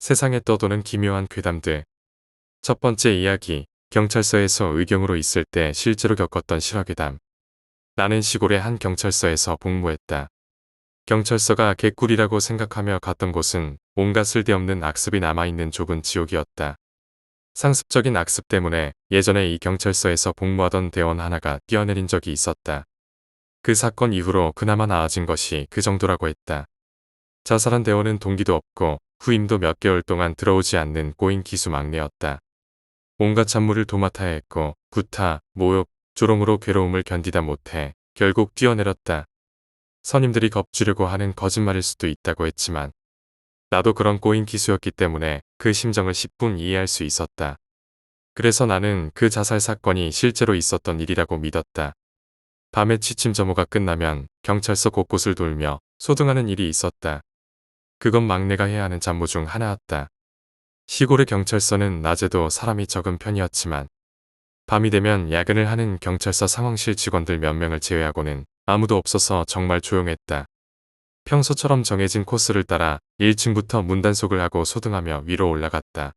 세상에 떠도는 기묘한 괴담들. 첫 번째 이야기, 경찰서에서 의경으로 있을 때 실제로 겪었던 실화괴담. 나는 시골의 한 경찰서에서 복무했다. 경찰서가 개꿀이라고 생각하며 갔던 곳은 온갖 쓸데없는 악습이 남아있는 좁은 지옥이었다. 상습적인 악습 때문에 예전에 이 경찰서에서 복무하던 대원 하나가 뛰어내린 적이 있었다. 그 사건 이후로 그나마 나아진 것이 그 정도라고 했다. 자살한 대원은 동기도 없고 후임도 몇 개월 동안 들어오지 않는 꼬인 기수 막내였다. 온갖 잡무를 도맡아야 했고 구타, 모욕, 조롱으로 괴로움을 견디다 못해 결국 뛰어내렸다. 선임들이 겁주려고 하는 거짓말일 수도 있다고 했지만 나도 그런 꼬인 기수였기 때문에 그 심정을 10분 이해할 수 있었다. 그래서 나는 그 자살 사건이 실제로 있었던 일이라고 믿었다. 밤에 취침 점호가 끝나면 경찰서 곳곳을 돌며 소등하는 일이 있었다. 그건 막내가 해야 하는 잡무 중 하나였다. 시골의 경찰서는 낮에도 사람이 적은 편이었지만 밤이 되면 야근을 하는 경찰서 상황실 직원들 몇 명을 제외하고는 아무도 없어서 정말 조용했다. 평소처럼 정해진 코스를 따라 1층부터 문단속을 하고 소등하며 위로 올라갔다.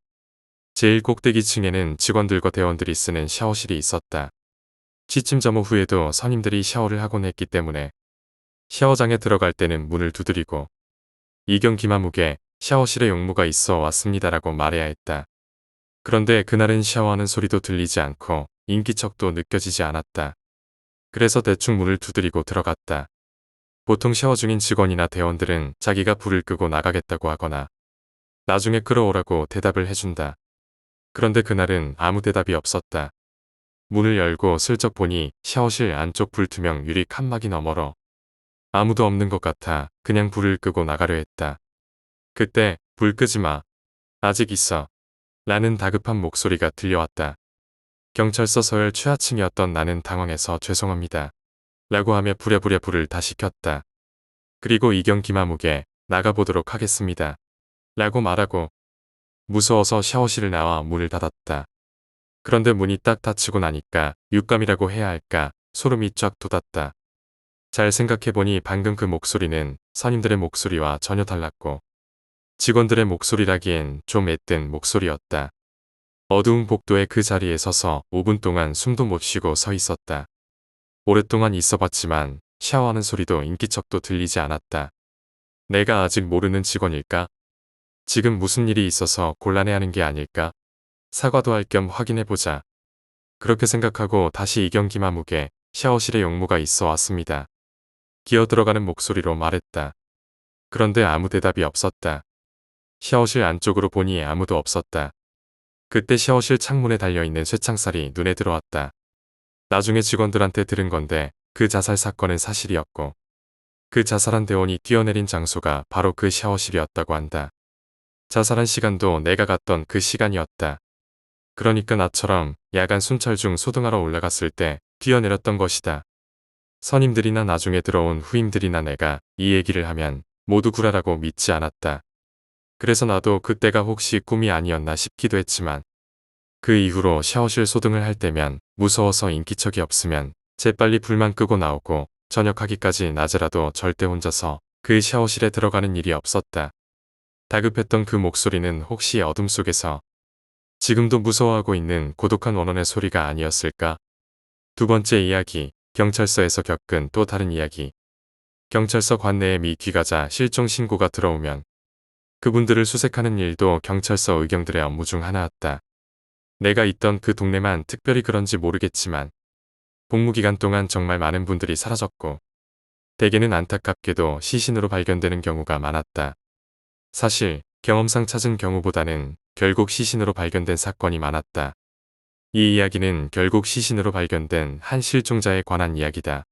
제일 꼭대기층에는 직원들과 대원들이 쓰는 샤워실이 있었다. 취침 점호 후에도 선임들이 샤워를 하곤 했기 때문에 샤워장에 들어갈 때는 문을 두드리고 이경 기마묵에 샤워실에 용무가 있어 왔습니다라고 말해야 했다. 그런데 그날은 샤워하는 소리도 들리지 않고 인기척도 느껴지지 않았다. 그래서 대충 문을 두드리고 들어갔다. 보통 샤워 중인 직원이나 대원들은 자기가 불을 끄고 나가겠다고 하거나 나중에 끌어오라고 대답을 해준다. 그런데 그날은 아무 대답이 없었다. 문을 열고 슬쩍 보니 샤워실 안쪽 불투명 유리 칸막이 너머로 아무도 없는 것 같아 그냥 불을 끄고 나가려 했다. 그때 불 끄지 마. 아직 있어. 라는 다급한 목소리가 들려왔다. 경찰서 서열 최하층이었던 나는 당황해서 죄송합니다. 라고 하며 부랴부랴 불을 다시 켰다. 그리고 이경 기마묵에 나가보도록 하겠습니다. 라고 말하고 무서워서 샤워실을 나와 문을 닫았다. 그런데 문이 딱 닫히고 나니까 육감이라고 해야 할까 소름이 쫙 돋았다. 잘 생각해보니 방금 그 목소리는 선임들의 목소리와 전혀 달랐고 직원들의 목소리라기엔 좀 앳된 목소리였다. 어두운 복도의 그 자리에 서서 5분 동안 숨도 못 쉬고 서 있었다. 오랫동안 있어봤지만 샤워하는 소리도 인기척도 들리지 않았다. 내가 아직 모르는 직원일까? 지금 무슨 일이 있어서 곤란해하는 게 아닐까? 사과도 할 겸 확인해보자. 그렇게 생각하고 다시 이경 기마묵에 샤워실에 용무가 있어 왔습니다. 기어 들어가는 목소리로 말했다. 그런데 아무 대답이 없었다. 샤워실 안쪽으로 보니 아무도 없었다. 그때 샤워실 창문에 달려있는 쇠창살이 눈에 들어왔다. 나중에 직원들한테 들은 건데 그 자살 사건은 사실이었고 그 자살한 대원이 뛰어내린 장소가 바로 그 샤워실이었다고 한다. 자살한 시간도 내가 갔던 그 시간이었다. 그러니까 나처럼 야간 순찰 중 소등하러 올라갔을 때 뛰어내렸던 것이다. 선임들이나 나중에 들어온 후임들이나 내가 이 얘기를 하면 모두 구라라고 믿지 않았다. 그래서 나도 그때가 혹시 꿈이 아니었나 싶기도 했지만 그 이후로 샤워실 소등을 할 때면 무서워서 인기척이 없으면 재빨리 불만 끄고 나오고 저녁하기까지 낮에라도 절대 혼자서 그 샤워실에 들어가는 일이 없었다. 다급했던 그 목소리는 혹시 어둠 속에서 지금도 무서워하고 있는 고독한 원혼의 소리가 아니었을까? 두 번째 이야기, 경찰서에서 겪은 또 다른 이야기. 경찰서 관내에 미 귀가자 실종 신고가 들어오면 그분들을 수색하는 일도 경찰서 의경들의 업무 중 하나였다. 내가 있던 그 동네만 특별히 그런지 모르겠지만 복무기간 동안 정말 많은 분들이 사라졌고 대개는 안타깝게도 시신으로 발견되는 경우가 많았다. 사실 경험상 찾은 경우보다는 결국 시신으로 발견된 사건이 많았다. 이 이야기는 결국 시신으로 발견된 한 실종자에 관한 이야기다.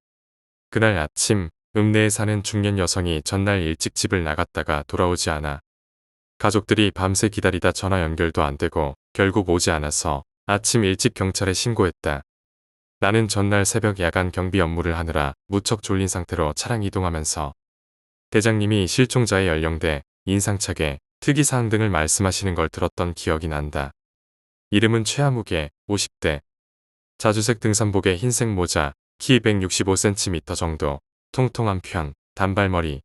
그날 아침 읍내에 사는 중년 여성이 전날 일찍 집을 나갔다가 돌아오지 않아 가족들이 밤새 기다리다 전화 연결도 안 되고 결국 오지 않아서 아침 일찍 경찰에 신고했다. 나는 전날 새벽 야간 경비 업무를 하느라 무척 졸린 상태로 차량 이동하면서 대장님이 실종자의 연령대, 인상착의, 특이사항 등을 말씀하시는 걸 들었던 기억이 난다. 이름은 최아무개, 50대. 자주색 등산복에 흰색 모자, 키 165cm 정도, 통통한 편, 단발머리.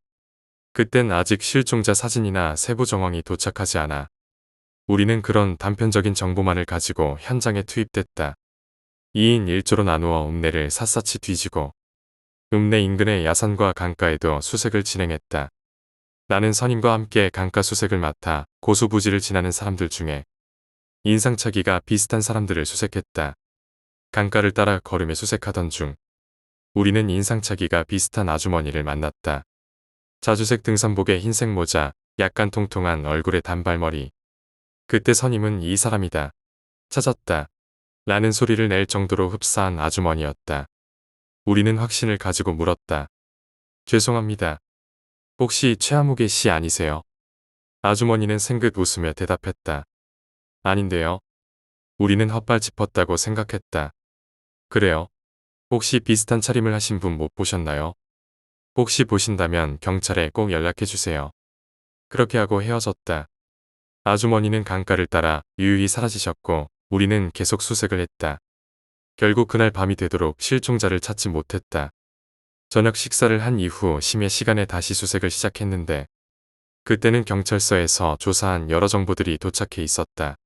그땐 아직 실종자 사진이나 세부 정황이 도착하지 않아 우리는 그런 단편적인 정보만을 가지고 현장에 투입됐다. 2인 1조로 나누어 읍내를 샅샅이 뒤지고 읍내 인근의 야산과 강가에도 수색을 진행했다. 나는 선임과 함께 강가 수색을 맡아 고수부지를 지나는 사람들 중에 인상착의가 비슷한 사람들을 수색했다. 강가를 따라 걸으며 수색하던 중 우리는 인상착의가 비슷한 아주머니를 만났다. 자주색 등산복에 흰색 모자, 약간 통통한 얼굴에 단발머리. 그때 선임은 이 사람이다. 찾았다. 라는 소리를 낼 정도로 흡사한 아주머니였다. 우리는 확신을 가지고 물었다. 죄송합니다. 혹시 최아무개 씨 아니세요? 아주머니는 생긋 웃으며 대답했다. 아닌데요. 우리는 헛발 짚었다고 생각했다. 그래요? 혹시 비슷한 차림을 하신 분 못 보셨나요? 혹시 보신다면 경찰에 꼭 연락해 주세요. 그렇게 하고 헤어졌다. 아주머니는 강가를 따라 유유히 사라지셨고 우리는 계속 수색을 했다. 결국 그날 밤이 되도록 실종자를 찾지 못했다. 저녁 식사를 한 이후 심야 시간에 다시 수색을 시작했는데 그때는 경찰서에서 조사한 여러 정보들이 도착해 있었다.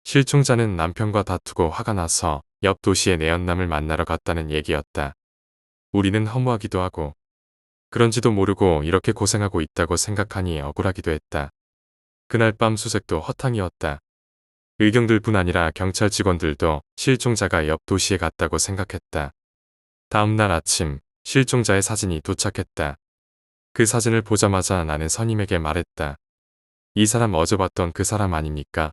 실종자는 남편과 다투고 화가 나서 옆 도시의 내연남을 만나러 갔다는 얘기였다. 우리는 허무하기도 하고 그런지도 모르고 이렇게 고생하고 있다고 생각하니 억울하기도 했다. 그날 밤 수색도 허탕이었다. 의경들뿐 아니라 경찰 직원들도 실종자가 옆 도시에 갔다고 생각했다. 다음 날 아침 실종자의 사진이 도착했다. 그 사진을 보자마자 나는 선임에게 말했다. 이 사람 어제 봤던 그 사람 아닙니까?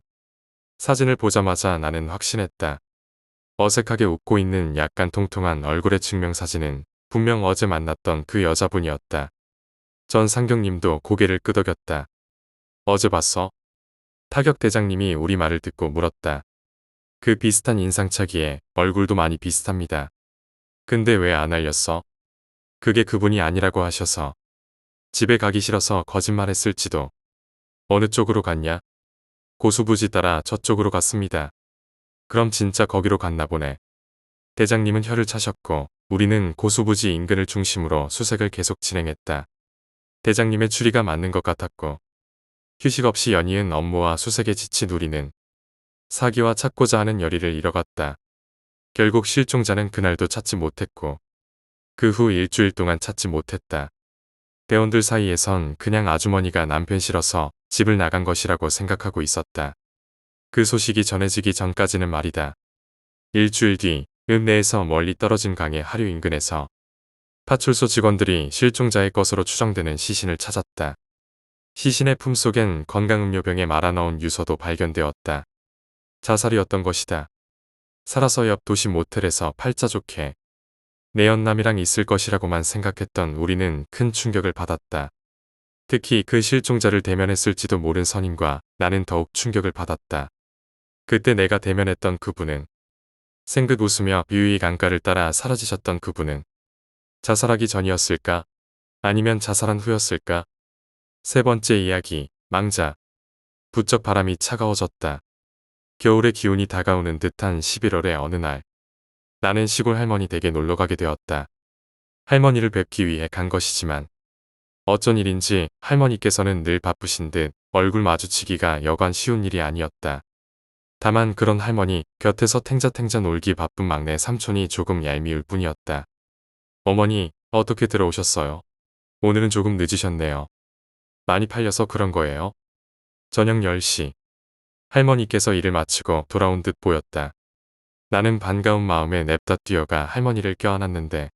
사진을 보자마자 나는 확신했다. 어색하게 웃고 있는 약간 통통한 얼굴의 증명사진은 분명 어제 만났던 그 여자분이었다. 전 상경님도 고개를 끄덕였다. 어제 봤어? 타격 대장님이 우리 말을 듣고 물었다. 그 비슷한 인상착의에 얼굴도 많이 비슷합니다. 근데 왜 안 알렸어? 그게 그분이 아니라고 하셔서. 집에 가기 싫어서 거짓말했을지도. 어느 쪽으로 갔냐? 고수부지 따라 저쪽으로 갔습니다. 그럼 진짜 거기로 갔나 보네. 대장님은 혀를 차셨고 우리는 고수부지 인근을 중심으로 수색을 계속 진행했다. 대장님의 추리가 맞는 것 같았고 휴식 없이 연이은 업무와 수색에 지친 우리는 사기와 찾고자 하는 열의를 잃어갔다. 결국 실종자는 그날도 찾지 못했고 그 후 일주일 동안 찾지 못했다. 대원들 사이에선 그냥 아주머니가 남편 싫어서 집을 나간 것이라고 생각하고 있었다. 그 소식이 전해지기 전까지는 말이다. 일주일 뒤 읍내에서 멀리 떨어진 강의 하류 인근에서 파출소 직원들이 실종자의 것으로 추정되는 시신을 찾았다. 시신의 품속엔 건강음료병에 말아넣은 유서도 발견되었다. 자살이었던 것이다. 살아서 옆 도시 모텔에서 팔자 좋게 내연남이랑 있을 것이라고만 생각했던 우리는 큰 충격을 받았다. 특히 그 실종자를 대면했을지도 모른 선임과 나는 더욱 충격을 받았다. 그때 내가 대면했던 그분은 생긋 웃으며 유유히 강가를 따라 사라지셨던 그분은 자살하기 전이었을까? 아니면 자살한 후였을까? 세 번째 이야기, 망자. 부쩍 바람이 차가워졌다. 겨울의 기운이 다가오는 듯한 11월의 어느 날. 나는 시골 할머니 댁에 놀러가게 되었다. 할머니를 뵙기 위해 간 것이지만 어쩐 일인지 할머니께서는 늘 바쁘신 듯 얼굴 마주치기가 여간 쉬운 일이 아니었다. 다만 그런 할머니 곁에서 탱자탱자 놀기 바쁜 막내 삼촌이 조금 얄미울 뿐이었다. 어머니, 어떻게 들어오셨어요? 오늘은 조금 늦으셨네요. 많이 팔려서 그런 거예요? 저녁 10시. 할머니께서 일을 마치고 돌아온 듯 보였다. 나는 반가운 마음에 냅다 뛰어가 할머니를 껴안았는데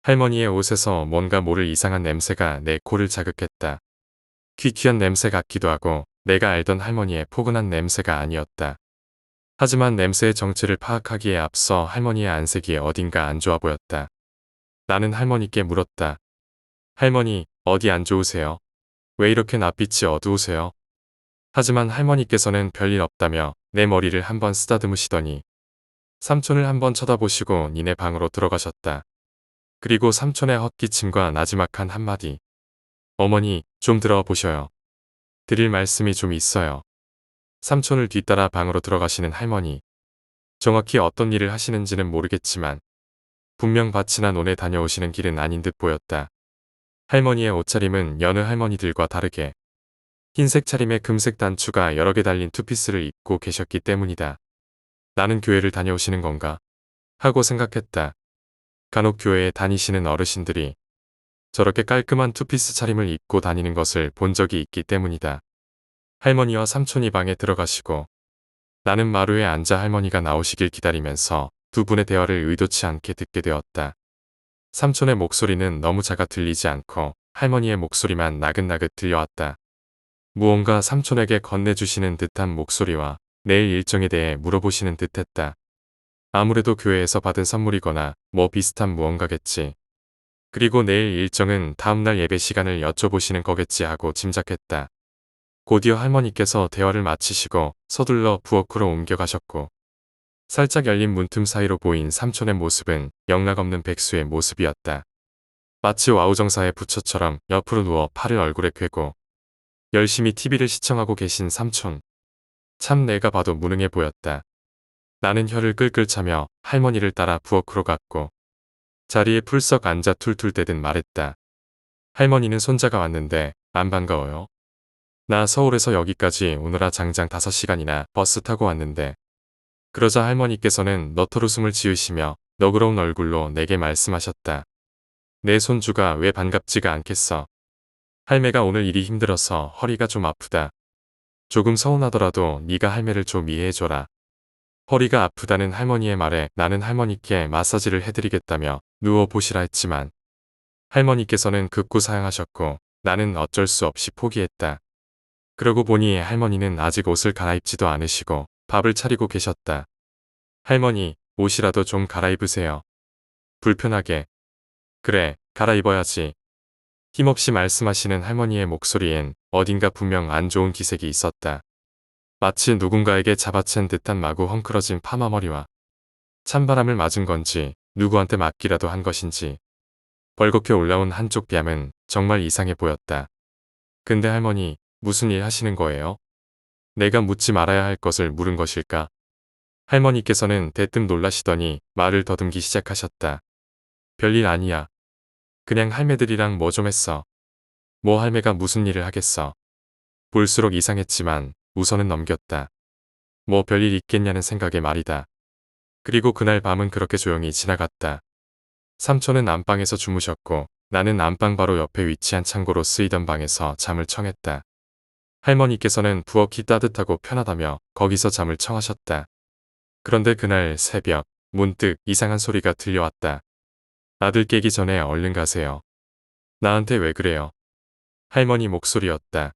할머니의 옷에서 뭔가 모를 이상한 냄새가 내 코를 자극했다. 퀴퀴한 냄새 같기도 하고 내가 알던 할머니의 포근한 냄새가 아니었다. 하지만 냄새의 정체를 파악하기에 앞서 할머니의 안색이 어딘가 안 좋아 보였다. 나는 할머니께 물었다. 할머니, 어디 안 좋으세요? 왜 이렇게 낯빛이 어두우세요? 하지만 할머니께서는 별일 없다며 내 머리를 한번 쓰다듬으시더니 삼촌을 한번 쳐다보시고 니네 방으로 들어가셨다. 그리고 삼촌의 헛기침과 나지막한 한마디. 어머니, 좀 들어보셔요. 드릴 말씀이 좀 있어요. 삼촌을 뒤따라 방으로 들어가시는 할머니. 정확히 어떤 일을 하시는지는 모르겠지만 분명 밭이나 논에 다녀오시는 길은 아닌 듯 보였다. 할머니의 옷차림은 여느 할머니들과 다르게 흰색 차림에 금색 단추가 여러 개 달린 투피스를 입고 계셨기 때문이다. 나는 교회를 다녀오시는 건가? 하고 생각했다. 간혹 교회에 다니시는 어르신들이 저렇게 깔끔한 투피스 차림을 입고 다니는 것을 본 적이 있기 때문이다. 할머니와 삼촌이 방에 들어가시고 나는 마루에 앉아 할머니가 나오시길 기다리면서 두 분의 대화를 의도치 않게 듣게 되었다. 삼촌의 목소리는 너무 작아 들리지 않고 할머니의 목소리만 나긋나긋 들려왔다. 무언가 삼촌에게 건네주시는 듯한 목소리와 내일 일정에 대해 물어보시는 듯했다. 아무래도 교회에서 받은 선물이거나 뭐 비슷한 무언가겠지. 그리고 내일 일정은 다음날 예배 시간을 여쭤보시는 거겠지 하고 짐작했다. 곧이어 할머니께서 대화를 마치시고 서둘러 부엌으로 옮겨가셨고 살짝 열린 문틈 사이로 보인 삼촌의 모습은 영락없는 백수의 모습이었다. 마치 와우정사의 부처처럼 옆으로 누워 팔을 얼굴에 꿰고 열심히 TV를 시청하고 계신 삼촌. 참 내가 봐도 무능해 보였다. 나는 혀를 끌끌 차며 할머니를 따라 부엌으로 갔고 자리에 풀썩 앉아 툴툴대듯 말했다. 할머니는 손자가 왔는데 안 반가워요? 나 서울에서 여기까지 오느라 장장 5시간이나 버스 타고 왔는데. 그러자 할머니께서는 너털웃음을 지으시며 너그러운 얼굴로 내게 말씀하셨다. 내 손주가 왜 반갑지가 않겠어. 할매가 오늘 일이 힘들어서 허리가 좀 아프다. 조금 서운하더라도 네가 할매를 좀 이해해줘라. 허리가 아프다는 할머니의 말에 나는 할머니께 마사지를 해드리겠다며 누워보시라 했지만 할머니께서는 극구 사양하셨고 나는 어쩔 수 없이 포기했다. 그러고 보니 할머니는 아직 옷을 갈아입지도 않으시고 밥을 차리고 계셨다. 할머니, 옷이라도 좀 갈아입으세요. 불편하게. 그래, 갈아입어야지. 힘없이 말씀하시는 할머니의 목소리엔 어딘가 분명 안 좋은 기색이 있었다. 마치 누군가에게 잡아챈 듯한 마구 헝클어진 파마머리와 찬바람을 맞은 건지 누구한테 맞기라도 한 것인지 벌겋게 올라온 한쪽 뺨은 정말 이상해 보였다. 근데 할머니, 무슨 일 하시는 거예요? 내가 묻지 말아야 할 것을 물은 것일까? 할머니께서는 대뜸 놀라시더니 말을 더듬기 시작하셨다. 별일 아니야. 그냥 할매들이랑 뭐 좀 했어. 뭐 할매가 무슨 일을 하겠어. 볼수록 이상했지만 우선은 넘겼다. 뭐 별일 있겠냐는 생각에 말이다. 그리고 그날 밤은 그렇게 조용히 지나갔다. 삼촌은 안방에서 주무셨고 나는 안방 바로 옆에 위치한 창고로 쓰이던 방에서 잠을 청했다. 할머니께서는 부엌이 따뜻하고 편하다며 거기서 잠을 청하셨다. 그런데 그날 새벽 문득 이상한 소리가 들려왔다. 아들 깨기 전에 얼른 가세요. 나한테 왜 그래요? 할머니 목소리였다.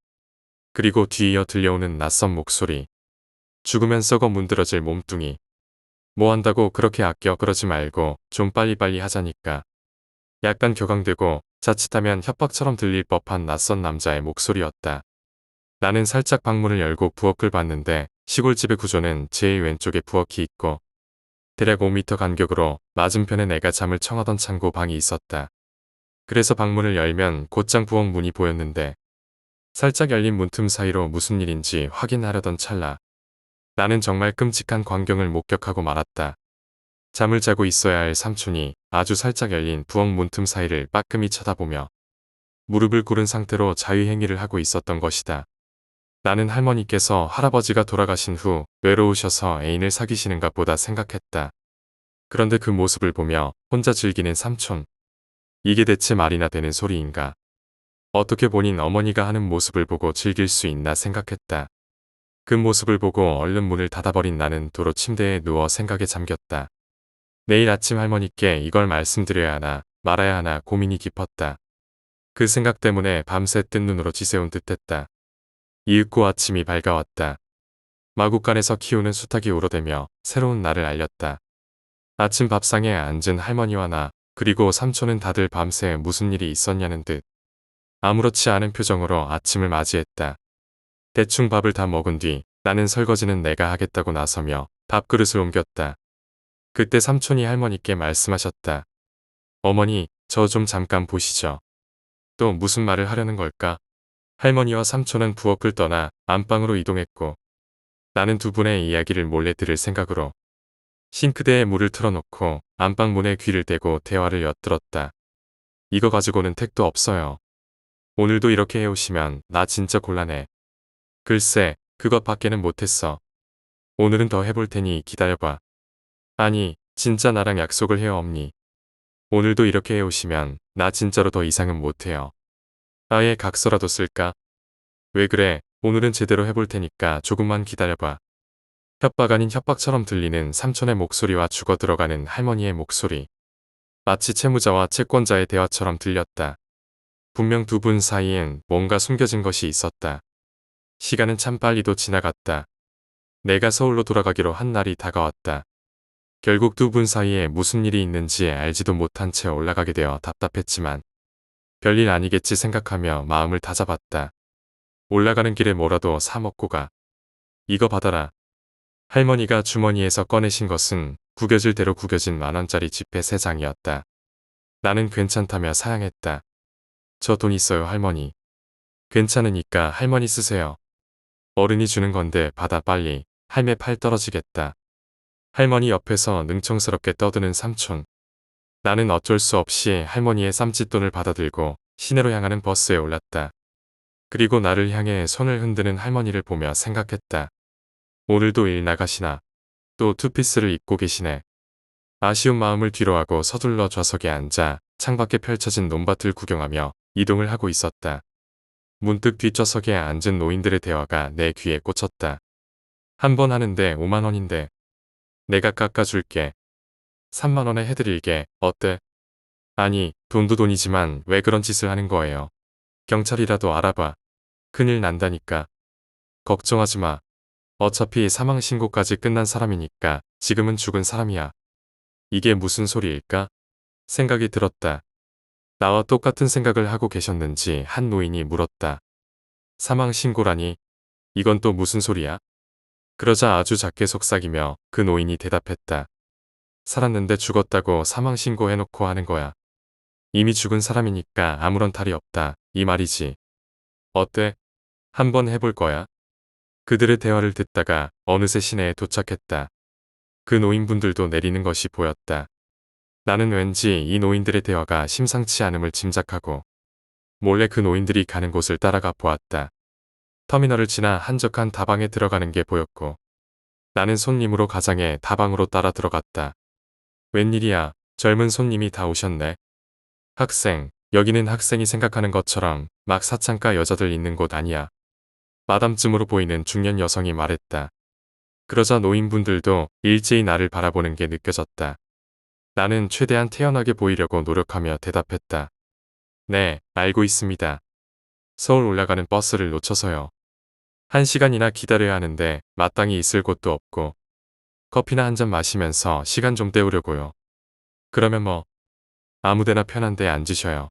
그리고 뒤이어 들려오는 낯선 목소리. 죽으면 썩어 문드러질 몸뚱이. 뭐 한다고 그렇게 아껴 그러지 말고 좀 빨리빨리 하자니까. 약간 격앙되고 자칫하면 협박처럼 들릴 법한 낯선 남자의 목소리였다. 나는 살짝 방문을 열고 부엌을 봤는데 시골집의 구조는 제일 왼쪽에 부엌이 있고 대략 5m 간격으로 맞은편에 내가 잠을 청하던 창고 방이 있었다. 그래서 방문을 열면 곧장 부엌 문이 보였는데 살짝 열린 문틈 사이로 무슨 일인지 확인하려던 찰나 나는 정말 끔찍한 광경을 목격하고 말았다. 잠을 자고 있어야 할 삼촌이 아주 살짝 열린 부엌 문틈 사이를 빠끔히 쳐다보며 무릎을 꿇은 상태로 자위행위를 하고 있었던 것이다. 나는 할머니께서 할아버지가 돌아가신 후 외로우셔서 애인을 사귀시는가 보다 생각했다. 그런데 그 모습을 보며 혼자 즐기는 삼촌. 이게 대체 말이나 되는 소리인가. 어떻게 본인 어머니가 하는 모습을 보고 즐길 수 있나 생각했다. 그 모습을 보고 얼른 문을 닫아버린 나는 도로 침대에 누워 생각에 잠겼다. 내일 아침 할머니께 이걸 말씀드려야 하나 말아야 하나 고민이 깊었다. 그 생각 때문에 밤새 뜬 눈으로 지새운 듯했다. 이윽고 아침이 밝아왔다. 마구간에서 키우는 수탉이 울어대며 새로운 날을 알렸다. 아침 밥상에 앉은 할머니와 나 그리고 삼촌은 다들 밤새 무슨 일이 있었냐는 듯 아무렇지 않은 표정으로 아침을 맞이했다. 대충 밥을 다 먹은 뒤 나는 설거지는 내가 하겠다고 나서며 밥그릇을 옮겼다. 그때 삼촌이 할머니께 말씀하셨다. 어머니, 저 좀 잠깐 보시죠. 또 무슨 말을 하려는 걸까? 할머니와 삼촌은 부엌을 떠나 안방으로 이동했고 나는 두 분의 이야기를 몰래 들을 생각으로 싱크대에 물을 틀어놓고 안방 문에 귀를 대고 대화를 엿들었다. 이거 가지고는 택도 없어요. 오늘도 이렇게 해오시면 나 진짜 곤란해. 글쎄, 그것밖에는 못했어. 오늘은 더 해볼 테니 기다려봐. 아니, 진짜 나랑 약속을 해요, 엄니. 오늘도 이렇게 해오시면 나 진짜로 더 이상은 못해요. 아예 각서라도 쓸까? 왜 그래? 오늘은 제대로 해볼 테니까 조금만 기다려봐. 협박 아닌 협박처럼 들리는 삼촌의 목소리와 죽어 들어가는 할머니의 목소리. 마치 채무자와 채권자의 대화처럼 들렸다. 분명 두 분 사이엔 뭔가 숨겨진 것이 있었다. 시간은 참 빨리도 지나갔다. 내가 서울로 돌아가기로 한 날이 다가왔다. 결국 두 분 사이에 무슨 일이 있는지 알지도 못한 채 올라가게 되어 답답했지만 별일 아니겠지 생각하며 마음을 다잡았다. 올라가는 길에 뭐라도 사 먹고 가. 이거 받아라. 할머니가 주머니에서 꺼내신 것은 구겨질 대로 구겨진 10,000원짜리 지폐 3장이었다. 나는 괜찮다며 사양했다. 저 돈 있어요, 할머니. 괜찮으니까 할머니 쓰세요. 어른이 주는 건데 받아 빨리. 할매 팔 떨어지겠다. 할머니 옆에서 능청스럽게 떠드는 삼촌. 나는 어쩔 수 없이 할머니의 쌈짓돈을 받아들고 시내로 향하는 버스에 올랐다. 그리고 나를 향해 손을 흔드는 할머니를 보며 생각했다. 오늘도 일 나가시나? 또 투피스를 입고 계시네. 아쉬운 마음을 뒤로하고 서둘러 좌석에 앉아 창밖에 펼쳐진 논밭을 구경하며 이동을 하고 있었다. 문득 뒷좌석에 앉은 노인들의 대화가 내 귀에 꽂혔다. 한 번 하는데 5만원인데 내가 깎아줄게. 3만원에 해드릴게. 어때? 아니, 돈도 돈이지만 왜 그런 짓을 하는 거예요? 경찰이라도 알아봐. 큰일 난다니까. 걱정하지 마. 어차피 사망신고까지 끝난 사람이니까 지금은 죽은 사람이야. 이게 무슨 소리일까? 생각이 들었다. 나와 똑같은 생각을 하고 계셨는지 한 노인이 물었다. 사망신고라니? 이건 또 무슨 소리야? 그러자 아주 작게 속삭이며 그 노인이 대답했다. 살았는데 죽었다고 사망신고해놓고 하는 거야. 이미 죽은 사람이니까 아무런 탈이 없다. 이 말이지. 어때? 한번 해볼 거야? 그들의 대화를 듣다가 어느새 시내에 도착했다. 그 노인분들도 내리는 것이 보였다. 나는 왠지 이 노인들의 대화가 심상치 않음을 짐작하고 몰래 그 노인들이 가는 곳을 따라가 보았다. 터미널을 지나 한적한 다방에 들어가는 게 보였고 나는 손님으로 가장해 다방으로 따라 들어갔다. 웬일이야, 젊은 손님이 다 오셨네. 학생, 여기는 학생이 생각하는 것처럼 막 사창가 여자들 있는 곳 아니야. 마담쯤으로 보이는 중년 여성이 말했다. 그러자 노인분들도 일제히 나를 바라보는 게 느껴졌다. 나는 최대한 태연하게 보이려고 노력하며 대답했다. 네, 알고 있습니다. 서울 올라가는 버스를 놓쳐서요. 1시간이나 기다려야 하는데 마땅히 있을 곳도 없고 커피나 한 잔 마시면서 시간 좀 때우려고요. 그러면 뭐 아무데나 편한 데 앉으셔요.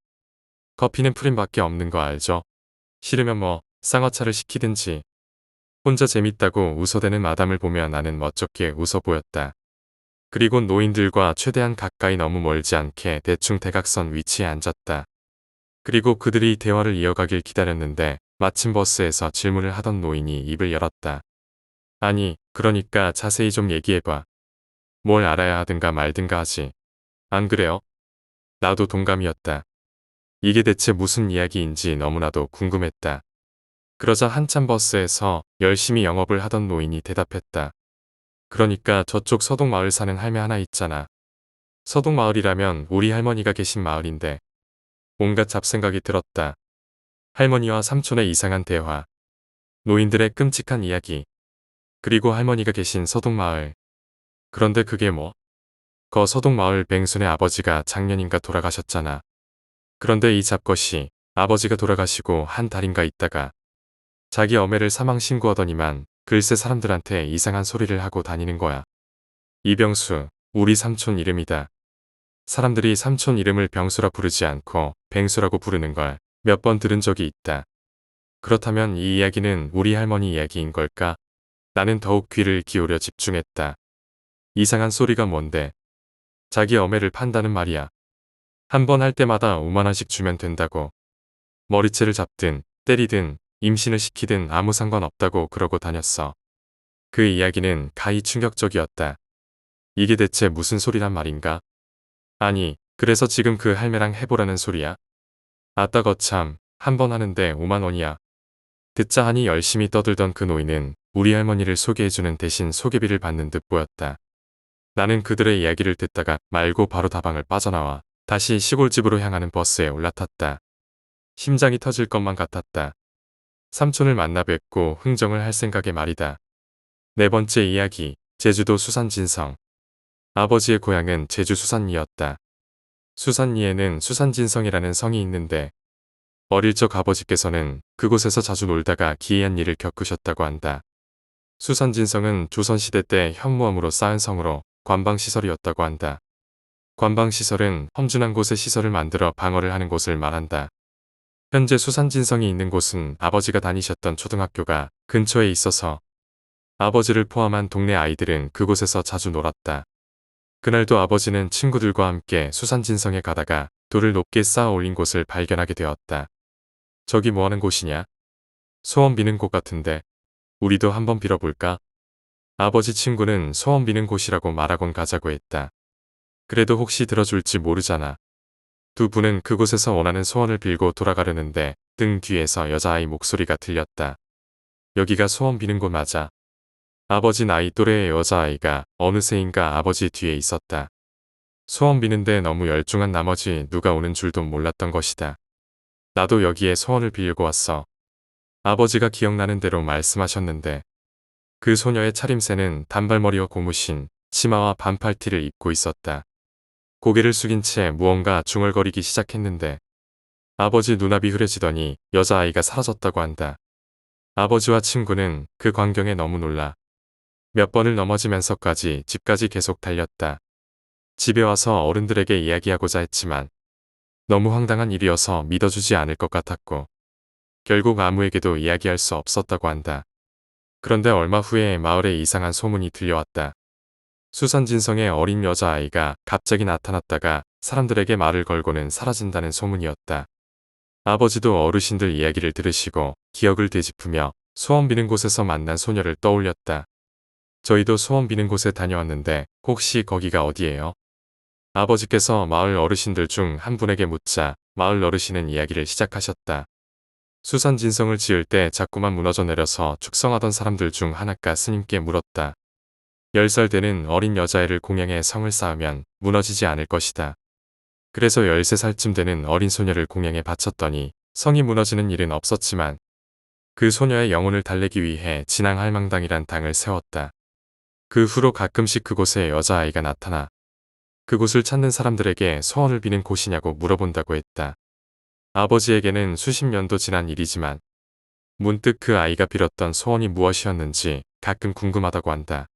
커피는 프림밖에 없는 거 알죠? 싫으면 뭐 쌍화차를 시키든지. 혼자 재밌다고 웃어대는 마담을 보며 나는 멋쩍게 웃어 보였다. 그리고 노인들과 최대한 가까이 너무 멀지 않게 대충 대각선 위치에 앉았다. 그리고 그들이 대화를 이어가길 기다렸는데 마침 버스에서 질문을 하던 노인이 입을 열었다. 아니, 그러니까 자세히 좀 얘기해봐. 뭘 알아야 하든가 말든가 하지. 안 그래요? 나도 동감이었다. 이게 대체 무슨 이야기인지 너무나도 궁금했다. 그러자 한참 버스에서 열심히 영업을 하던 노인이 대답했다. 그러니까 저쪽 서동마을 사는 할매 하나 있잖아. 서동마을이라면 우리 할머니가 계신 마을인데. 온갖 잡생각이 들었다. 할머니와 삼촌의 이상한 대화. 노인들의 끔찍한 이야기. 그리고 할머니가 계신 서동마을. 그런데 그게 뭐? 거 서동마을 뱅순의 아버지가 작년인가 돌아가셨잖아. 그런데 이 잡것이 아버지가 돌아가시고 한 달인가 있다가 자기 어매를 사망 신고하더니만 글쎄 사람들한테 이상한 소리를 하고 다니는 거야. 이병수, 우리 삼촌 이름이다. 사람들이 삼촌 이름을 병수라 부르지 않고 뱅수라고 부르는 걸 몇 번 들은 적이 있다. 그렇다면 이 이야기는 우리 할머니 이야기인 걸까? 나는 더욱 귀를 기울여 집중했다. 이상한 소리가 뭔데? 자기 어매를 판다는 말이야. 한 번 할 때마다 5만원씩 주면 된다고. 머리채를 잡든 때리든 임신을 시키든 아무 상관없다고 그러고 다녔어. 그 이야기는 가히 충격적이었다. 이게 대체 무슨 소리란 말인가? 아니, 그래서 지금 그 할매랑 해보라는 소리야? 아따 거참, 한 번 하는데 5만원이야. 듣자 하니 열심히 떠들던 그 노인은 우리 할머니를 소개해주는 대신 소개비를 받는 듯 보였다. 나는 그들의 이야기를 듣다가 말고 바로 다방을 빠져나와 다시 시골집으로 향하는 버스에 올라탔다. 심장이 터질 것만 같았다. 삼촌을 만나 뵙고 흥정을 할 생각에 말이다. 네 번째 이야기, 제주도 수산진성. 아버지의 고향은 제주 수산리였다. 수산리에는 수산진성이라는 성이 있는데 어릴 적 아버지께서는 그곳에서 자주 놀다가 기이한 일을 겪으셨다고 한다. 수산진성은 조선시대 때 현무암으로 쌓은 성으로 관방시설이었다고 한다. 관방시설은 험준한 곳에 시설을 만들어 방어를 하는 곳을 말한다. 현재 수산진성이 있는 곳은 아버지가 다니셨던 초등학교가 근처에 있어서 아버지를 포함한 동네 아이들은 그곳에서 자주 놀았다. 그날도 아버지는 친구들과 함께 수산진성에 가다가 돌을 높게 쌓아 올린 곳을 발견하게 되었다. 저기 뭐하는 곳이냐? 소원 비는 곳 같은데 우리도 한번 빌어볼까? 아버지 친구는 소원 비는 곳이라고 말하곤 가자고 했다. 그래도 혹시 들어줄지 모르잖아. 두 분은 그곳에서 원하는 소원을 빌고 돌아가려는데 등 뒤에서 여자아이 목소리가 들렸다. 여기가 소원 비는 곳 맞아. 아버지 나이 또래의 여자아이가 어느새인가 아버지 뒤에 있었다. 소원 비는데 너무 열중한 나머지 누가 오는 줄도 몰랐던 것이다. 나도 여기에 소원을 빌려고 왔어. 아버지가 기억나는 대로 말씀하셨는데 그 소녀의 차림새는 단발머리와 고무신, 치마와 반팔티를 입고 있었다. 고개를 숙인 채 무언가 중얼거리기 시작했는데 아버지 눈앞이 흐려지더니 여자아이가 사라졌다고 한다. 아버지와 친구는 그 광경에 너무 놀라 몇 번을 넘어지면서까지 집까지 계속 달렸다. 집에 와서 어른들에게 이야기하고자 했지만 너무 황당한 일이어서 믿어주지 않을 것 같았고 결국 아무에게도 이야기할 수 없었다고 한다. 그런데 얼마 후에 마을에 이상한 소문이 들려왔다. 수산진성의 어린 여자아이가 갑자기 나타났다가 사람들에게 말을 걸고는 사라진다는 소문이었다. 아버지도 어르신들 이야기를 들으시고 기억을 되짚으며 소원 비는 곳에서 만난 소녀를 떠올렸다. 저희도 소원 비는 곳에 다녀왔는데 혹시 거기가 어디예요? 아버지께서 마을 어르신들 중 한 분에게 묻자 마을 어르신은 이야기를 시작하셨다. 수산진성을 지을 때 자꾸만 무너져 내려서 축성하던 사람들 중 하나가 스님께 물었다. 10살 되는 어린 여자애를 공양해 성을 쌓으면 무너지지 않을 것이다. 그래서 13살쯤 되는 어린 소녀를 공양해 바쳤더니 성이 무너지는 일은 없었지만 그 소녀의 영혼을 달래기 위해 진앙할망당이란 당을 세웠다. 그 후로 가끔씩 그곳에 여자아이가 나타나 그곳을 찾는 사람들에게 소원을 비는 곳이냐고 물어본다고 했다. 아버지에게는 수십 년도 지난 일이지만 문득 그 아이가 빌었던 소원이 무엇이었는지 가끔 궁금하다고 한다.